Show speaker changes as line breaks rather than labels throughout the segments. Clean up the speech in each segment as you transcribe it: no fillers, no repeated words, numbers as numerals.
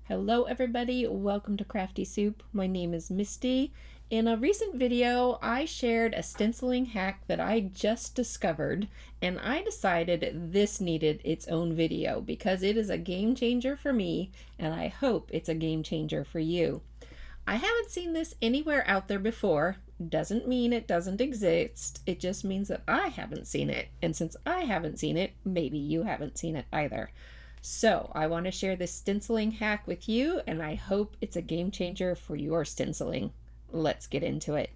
Hello everybody, welcome to Crafty Soup. My name is Misty. In a recent video, I shared a stenciling hack that I just discovered, and I decided this needed its own video because it is a game changer for me, and I hope it's a game changer for you. I haven't seen this anywhere out there before. Doesn't mean it doesn't exist. It just means that I haven't seen it. And since I haven't seen it, maybe you haven't seen it either. So I want to share this stenciling hack with you, and I hope it's a game changer for your stenciling. Let's get into it.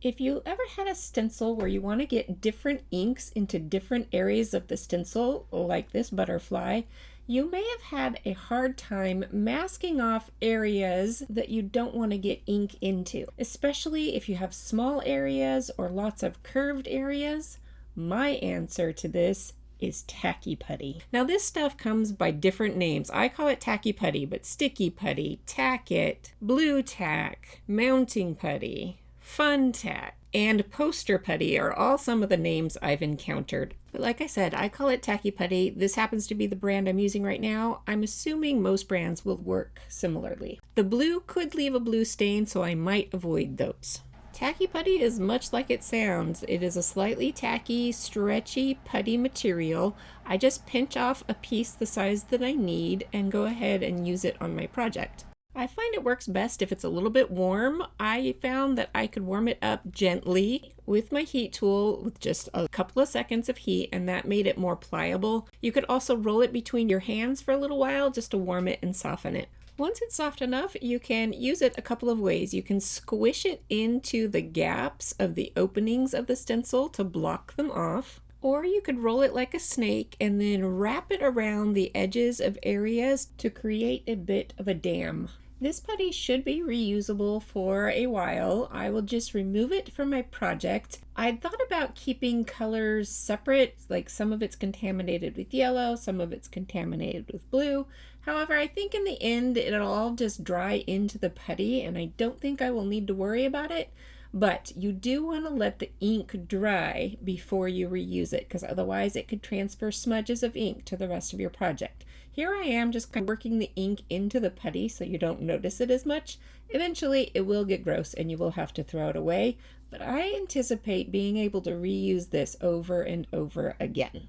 If you ever had a stencil where you want to get different inks into different areas of the stencil, like this butterfly, you may have had a hard time masking off areas that you don't want to get ink into, especially if you have small areas or lots of curved areas. My answer to this is tacky putty. Now this stuff comes by different names. I call it tacky putty, but sticky putty, tack it, blue tack, mounting putty, fun tack, and poster putty are all some of the names I've encountered. But like I said, I call it tacky putty. This happens to be the brand I'm using right now. I'm assuming most brands will work similarly. The blue could leave a blue stain, so I might avoid those. Tacky putty is much like it sounds. It is a slightly tacky, stretchy putty material. I just pinch off a piece the size that I need and go ahead and use it on my project. I find it works best if it's a little bit warm. I found that I could warm it up gently with my heat tool with just a couple of seconds of heat, and that made it more pliable. You could also roll it between your hands for a little while just to warm it and soften it. Once it's soft enough, you can use it a couple of ways. You can squish it into the gaps of the openings of the stencil to block them off. Or you could roll it like a snake and then wrap it around the edges of areas to create a bit of a dam. This putty should be reusable for a while. I will just remove it from my project. I thought about keeping colors separate, like some of it's contaminated with yellow, some of it's contaminated with blue. However, I think in the end it'll all just dry into the putty, and I don't think I will need to worry about it. But you do want to let the ink dry before you reuse it, because otherwise it could transfer smudges of ink to the rest of your project. Here I am just kind of working the ink into the putty so you don't notice it as much. Eventually it will get gross and you will have to throw it away, but I anticipate being able to reuse this over and over again.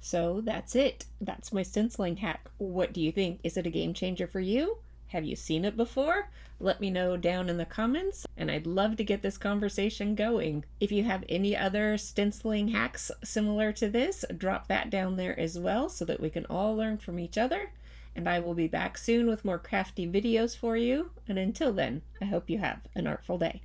So that's it. That's my stenciling hack. What do you think? Is it a game changer for you? Have you seen it before? Let me know down in the comments, and I'd love to get this conversation going. If you have any other stenciling hacks similar to this, drop that down there as well so that we can all learn from each other. And I will be back soon with more crafty videos for you. And until then, I hope you have an artful day.